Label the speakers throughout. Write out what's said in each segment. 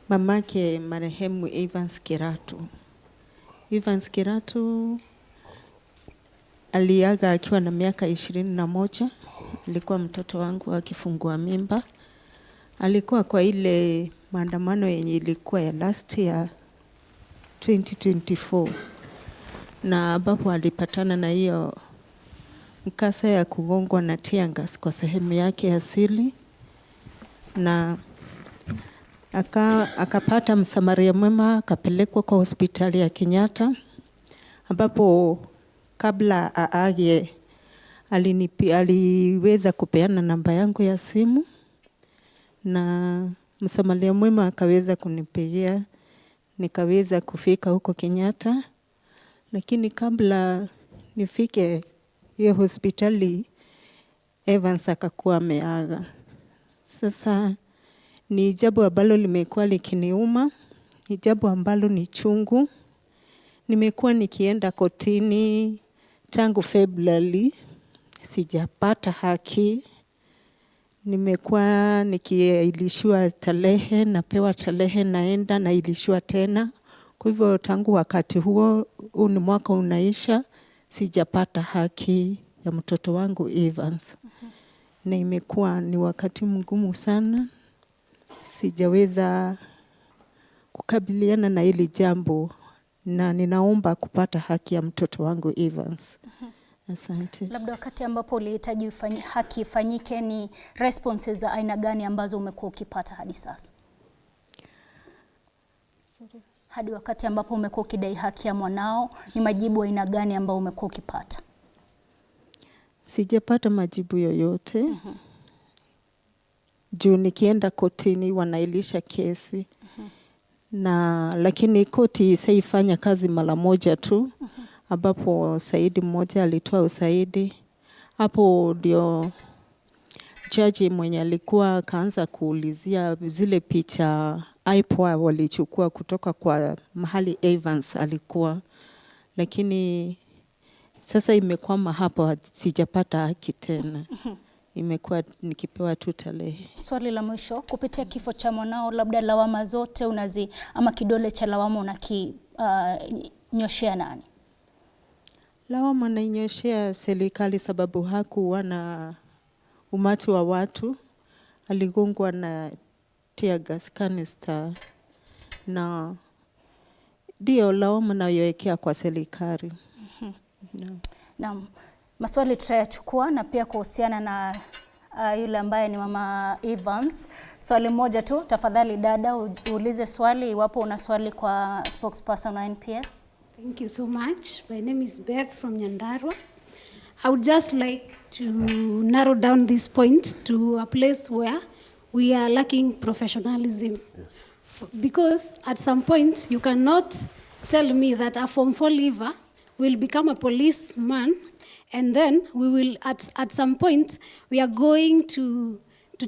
Speaker 1: mamake marehemu Evans Kiratu. Evans Kiratu aliaga akiwa na miaka 21. Alikuwa mtoto wangu akifungua mimba. Alikuwa kwa ile maandamano yenye ilikuwa ya last year 2024, na ambapo alipatana na hiyo mkasa ya kugongwa na teargas kwa sehemu yake asili, na akapata msamaria mwema, akapelekwa kwa hospitali ya ambapo kabla aage aliweza kupeana namba yangu ya simu, na msamaria mwema akaweza kunipigia, nikaweza kufika huko Kenyatta. Lakini kabla nifike hiyo hospitali, Evans akakuwa ameaga. Sasa ni jambo ambalo limekuwa likiniuma, ni jambo ambalo ni chungu. Nimekuwa nikienda kotini tangu February, sijapata haki. Nimekuwa nikiilishwa tarehe, napewa tarehe, naenda nailishwa tena. Kwa hivyo tangu wakati huo, ni mwaka unaisha, sijapata haki ya mtoto wangu Evans. Na imekuwa ni wakati mgumu sana. Sijaweza kukabiliana na hili jambo, na ninaomba kupata haki ya mtoto wangu Evans. Asante.
Speaker 2: Labda wakati ambapo ulihitaji haki ifanyike, ni responses za aina gani ambazo umekuwa ukipata hadi sasa? Hadi wakati ambapo umekuwa ukidai haki ya mwanao, ni majibu aina gani ambao umekuwa ukipata?
Speaker 1: Sijapata majibu yoyote. Juu nikienda kotini wanailisha kesi. Lakini koti saifanya kazi mara moja tu. Ambapo saidi mmoja alitoa usaidi. Hapo ndio jaji mwenye alikuwa kaanza kuulizia zile picha IPOA walichukua kutoka kwa mahali Evans alikuwa. Lakini sasa imekwama hapo, sijapata haki tena. Imekuwa nikipewa tu tarehe.
Speaker 2: Swali la mwisho, kupitia kifo cha mwanao, labda lawama zote ama kidole cha lawama unakinyoshea nani?
Speaker 1: Lawama nainyoshea serikali, sababu hakuwa na umati wa watu. Aligongwa na teargas canister, na ndio lawama nayoekea kwa serikali.
Speaker 2: Naam. Maswali tutayachukua, na pia kuhusiana na yule ambaye ni mama Evans. Swali moja tu, tafadhali dada, uulize swali iwapo una swali kwa spokesperson wa NPS.
Speaker 3: Thank you so much. My name is Beth from Nyandarua. I would just like to narrow down this point to a place where we are lacking professionalism. Yes. Because at some point you cannot tell me that a Form 4 leaver will become a policeman, and then we will at some point we are going to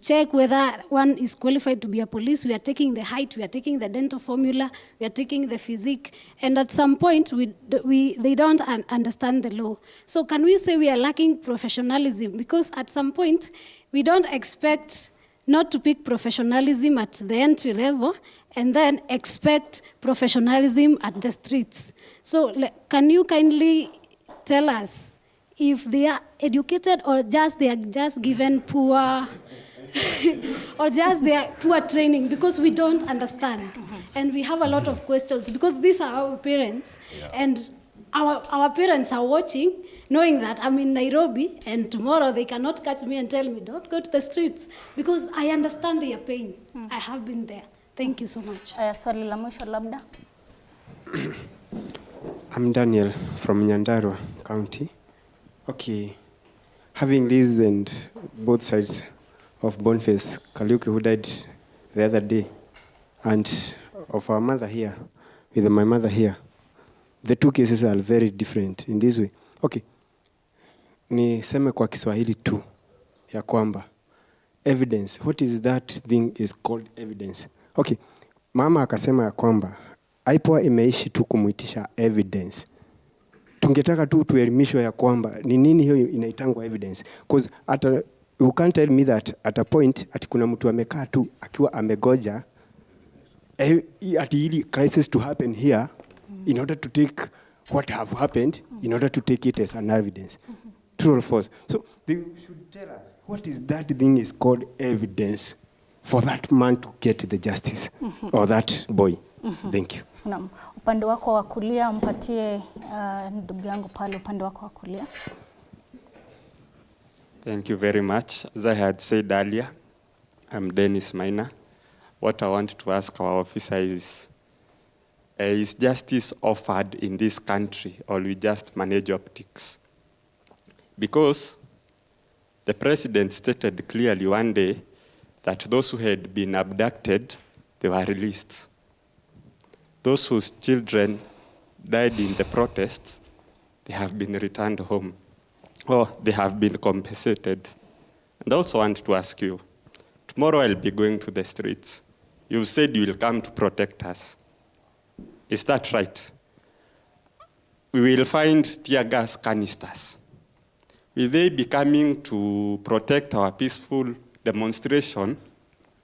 Speaker 3: check whether one is qualified to be a police. We are taking the height, we are taking the dental formula, we are taking the physique, and at some point they don't understand the law. So can we say we are lacking professionalism? Because at some point we don't expect not to pick professionalism at the entry level and then expect professionalism at the streets. So can you kindly tell us if they are educated, or just they are just given poor or just their poor training, because we don't understand. And we have a lot of questions, because these are our parents, and our parents are watching, knowing that I'm in Nairobi and tomorrow they cannot catch me and tell me don't go to the streets, because I understand their pain. I have been there. Thank you so much.
Speaker 2: Swali la mwisho labda.
Speaker 4: I'm Daniel from Nyandarua County. Okay, having listened both sides of Boniface Kariuki, who died the other day, and of our mother here, with my mother here, the two cases are very different in this way. Okay, niseme kwa Kiswahili tu ya kwamba evidence, what is that thing is called evidence? Okay, mama akasema ya kwamba IPOA imeishi tu kumuitisha evidence. Tungetaka tu tuelimishwe ya kwamba ni nini hiyo inaitangwa evidence, because you can't tell me that at a point ati kuna mtu amekaa tu akiwa amegoja at the crisis to happen here, in order to take what have happened, in order to take it as an evidence. True or false? So they should tell us what is that thing is called evidence for that man to get the justice or that boy. Thank you.
Speaker 2: Naam. Upande wako wa kulia mpatie ndugu yangu pale upande wako wa kulia.
Speaker 5: Thank you very much. As I had said earlier, I'm Dennis Maina. What I want to ask our officer is justice offered in this country, or we just manage optics? Because the president stated clearly one day that those who had been abducted, they were released. Those whose children died in the protests, they have been returned home, or they have been compensated. And I also want to ask you, tomorrow I'll be going to the streets. You've said you will come to protect us. Is that right? We will find tear gas canisters. Will they be coming to protect our peaceful demonstration,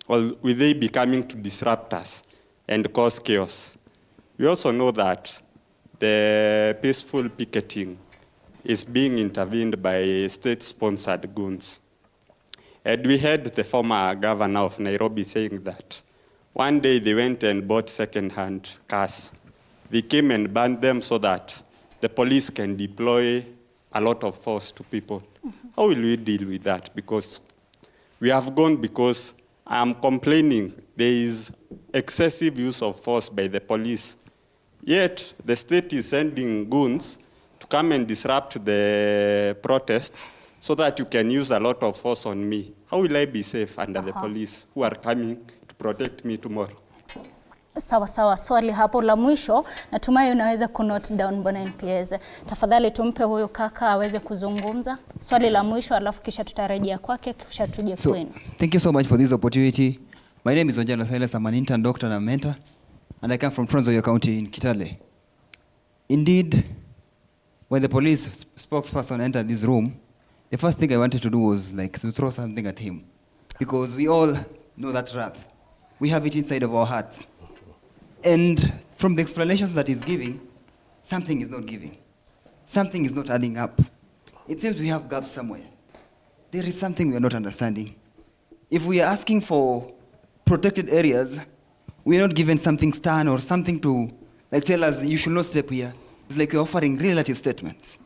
Speaker 5: or will they be coming to disrupt us and cause chaos? We also know that the peaceful picketing is being intervened by state-sponsored goons. And we heard the former governor of Nairobi saying that one day they went and bought second-hand cars. They came and banned them so that the police can deploy a lot of force to people. How will we deal with that? Because we have gone, because I am complaining there is excessive use of force by the police. Yet the state is sending goons to come and disrupt the protests so that you can use a lot of force on me. How will I be safe under the police who are coming to protect me tomorrow?
Speaker 2: Sawa sawa, swali hapo la mwisho natumai unaweza kunote down bwana NPS. Tafadhali tumpe huyo kaka aweze kuzungumza. Swali la mwisho alafu kisha tutarejea kwake kisha tuje kwenu.
Speaker 6: Thank you so much for this opportunity. My name is Onjala Silas. I'm an intern doctor and a mentor, and I come from Trans Nzoia County in Kitale. Indeed, when the police spokesperson entered this room, the first thing I wanted to do was like to throw something at him, because we all know that wrath. We have it inside of our hearts. And from the explanations that he's giving, something is not giving. Something is not adding up. It seems we have gaps somewhere. There is something we are not understanding. If we are asking for protected areas, we are not given something stern or something to like tell us you should not step here. It's like you're offering relative statements.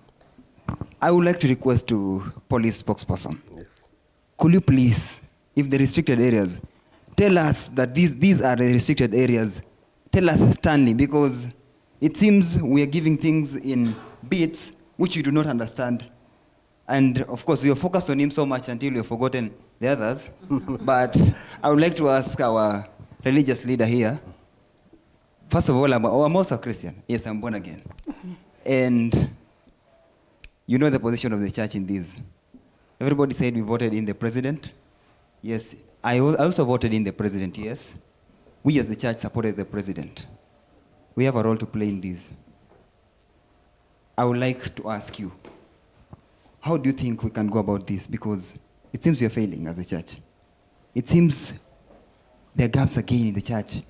Speaker 6: I would like to request to police spokesperson. Yes. Could you please, if the restricted areas, tell us that these are the restricted areas. Tell us sternly, because it seems we are giving things in bits which you do not understand. And of course, we are focused on him so much until we have forgotten the others. But I would like to ask our religious leader here. First of all, I'm also a Christian. Yes, I'm born again. And you know the position of the church in this. Everybody said we voted in the president. Yes, I also voted in the president, yes. We as the church supported the president. We have a role to play in this. I would like to ask you, how do you think we can go about this? Because it seems we are failing as a church. It seems there are gaps again in the church.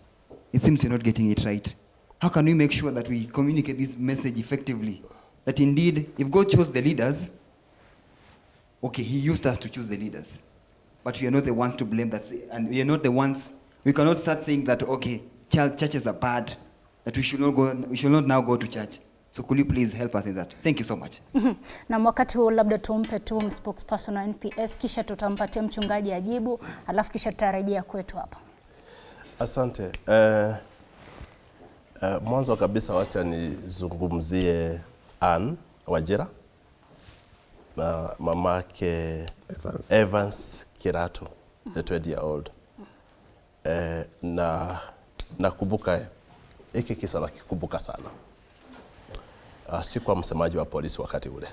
Speaker 6: It seems you're not getting it right. How can we make sure that we communicate this message effectively? That indeed, if God chose the leaders, okay, he used us to choose the leaders. But we are not the ones to blame that, and we are not the ones. We cannot start saying that, okay, churches are bad, that we should not now go to church. So could you please help us in that? Thank you so much.
Speaker 2: Na wakati huo labda tumpe tu spokesperson wa NPS kisha tutampatia mchungaji ajibu, alafu kisha tutarejea kwetu hapa.
Speaker 7: Asante. Mwanzo kabisa wacha nizungumzie Ann Wajira na mamake Evans Kiratu, the 20-year-old. Nakumbuka hiki kisa nakikumbuka sana. Sikuwa msemaji wa polisi wakati ule.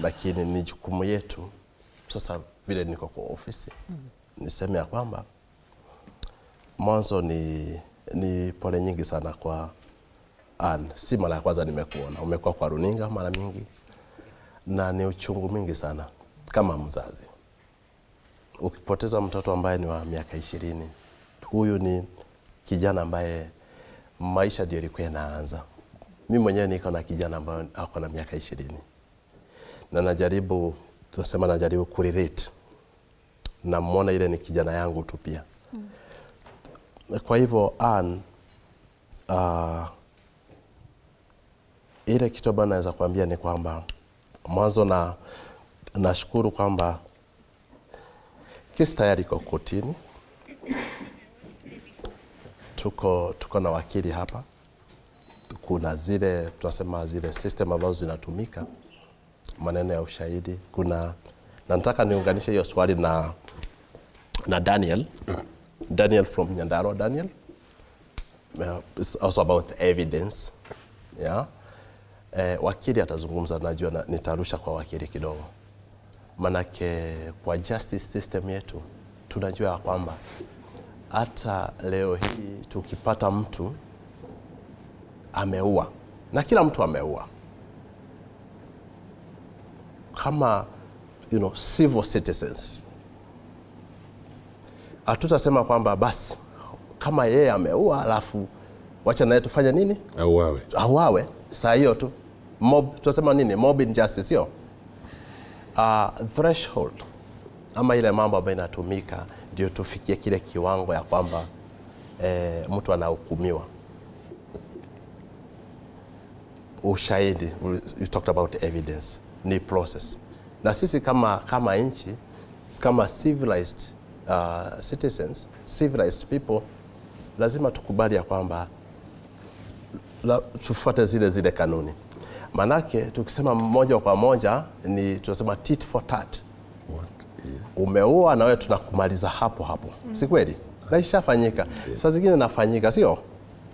Speaker 7: Lakini ni jukumu yetu sasa vile niko kwa ofisi. Niseme ya kwamba mwanzo ni pole nyingi sana kwa Ann. Si mara ya kwanza nimekuona. Umekuwa kwa runinga mara mingi. Na ni uchungu mingi sana kama mzazi. Ukipoteza mtoto ambaye ni wa miaka 20, huyu ni kijana ambaye maisha ndio ilikuwa yanaanza. Mimi mwenyewe niko na kijana ambaye ako na miaka 20. Na najaribu kurelate. Na muona ile ni kijana yangu tu pia. Kwa hivyo ile kitu ambayo naweza kuambia ni kwamba mwanzo nashukuru kwamba kesi tayari iko kotini. Tuko na wakili hapa. Kuna zile tunasema zile system ambazo zinatumika, maneno ya ushahidi. Na nataka niunganishe hiyo swali na Daniel from Nyandarua. Daniel, it's also about evidence. Yeah. Wakili atazungumza, najua nitarusha kwa wakili kidogo. Manake kwa justice system yetu tunajua kwamba hata leo hii tukipata mtu ameua, na kila mtu ameua, kama civil citizens, hatutasema kwamba basi kama yeye ameua alafu wacha naye tufanye nini? Auawe. Saa hiyo tu tunasema nini? Mob injustice, sio? Threshold ama ile mambo ambayo inatumika ndio tufikie kile kiwango ya kwamba mtu anahukumiwa. Ushahidi, you talked about evidence, ni process. Na sisi kama nchi, kama civilized citizens, civilized people, lazima tukubali ya kwamba tufuate zile kanuni. Manake tukisema moja kwa moja ni tunasema tit for tat. Umeua na wewe tunakumaliza hapo. Si kweli? Na ishafanyika. Saa zingine nafanyika, sio?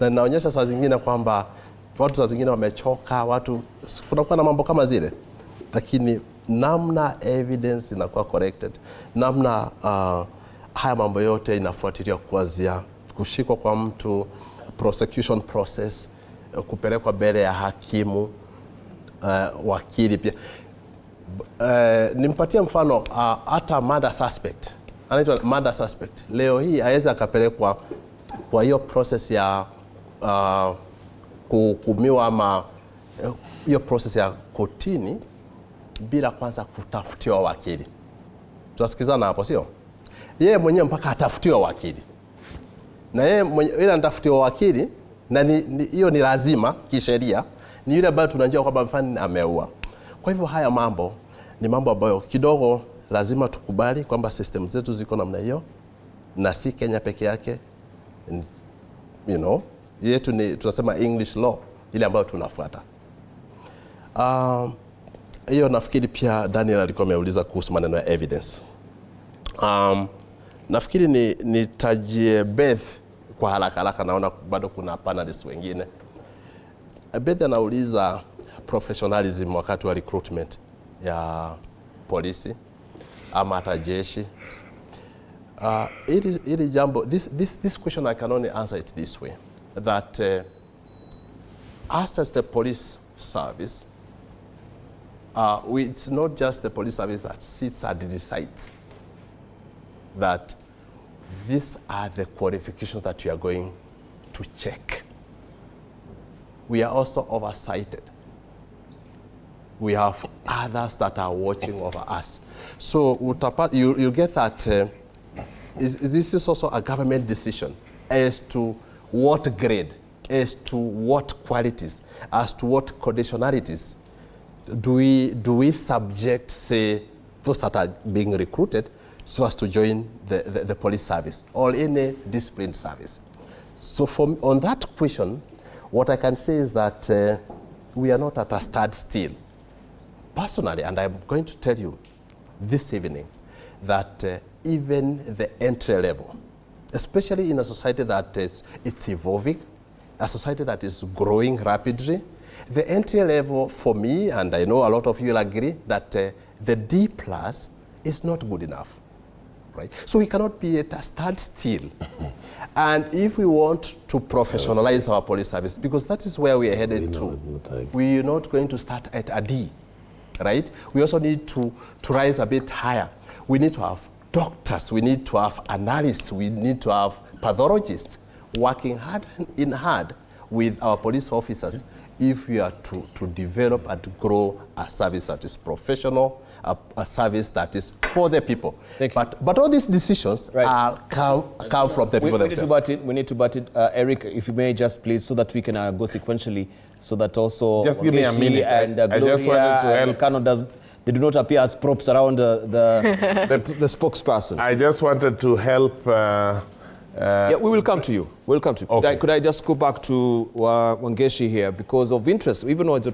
Speaker 7: Na inaonyesha saa zingine kwamba watu saa zingine wamechoka, watu kunakuwa na mambo kama zile. Lakini namna evidence inakuwa corrected, namna haya mambo yote inafuatilia kuanzia kushikwa kwa mtu, prosecution process, kupelekwa mbele ya hakimu, wakili pia. Nimpatie mfano hata murder suspect. Anaitwa murder suspect. Leo hii hawezi akapelekwa kwa hiyo process ya kuhukumiwa ama hiyo process ya kotini bila kwanza kutafutiwa wakili. Tunasikizana hapo, sio? Yeye mwenyewe mpaka atafutiwa wakili. Na yeye mwenyewe anatafutiwa wakili, na hiyo ni lazima kisheria, ni yule ambaye tunajua kwamba mfano ameua. Kwa hivyo haya mambo ni mambo ambayo kidogo lazima tukubali kwamba system zetu ziko namna hiyo, na si Kenya peke yake. Yetu ni tunasema English law ile ambayo tunafuata. Hiyo nafikiri pia Daniel alikuwa ameuliza kuhusu maneno ya evidence. Nafikiri nitajie Beth kwa haraka, naona bado kuna panelists wengine. Beth anauliza professionalism wakati wa recruitment ya polisi ama hata jeshi. Ili jambo, this question I can only answer it this way, that us as the police service, it's not just the police service that sits and decides that these are the qualifications that we are going to check. We are also oversighted. We have others that are watching over us. So you get that this is also a government decision as to what grade, as to what qualities, as to what conditionalities do we subject, say, those that are being recruited so as to join the police service or any disciplined service. So on that question, what I can say is that we are not at a standstill. Personally, and I'm going to tell you this evening, that even the entry level, especially in a society that it's evolving, a society that is growing rapidly, the entry level for me, and I know a lot of you will agree, that the D+ is not good enough. Right? So we cannot be at a standstill. And if we want to professionalize our police service, because that is where we are headed to, we are not going to start at a D. Right? We also need to rise a bit higher. We need to have doctors, we need to have analysts, we need to have pathologists, working hand in hand with our police officers if we are to develop and to grow a service that is professional, a service that is for the people. But all these decisions come from the people themselves.
Speaker 8: We need to butt it. Eric, if you may just please, so that we can go sequentially, so that also
Speaker 9: just give me a minute.
Speaker 8: And
Speaker 9: I just wanted to help.
Speaker 8: Kano they do not appear as props around the spokesperson.
Speaker 9: I just wanted to help.
Speaker 8: Yeah, we will come to you. We'll come to you.
Speaker 9: Okay.
Speaker 8: Could I just go back to Wangeshi here because of interest, even though it's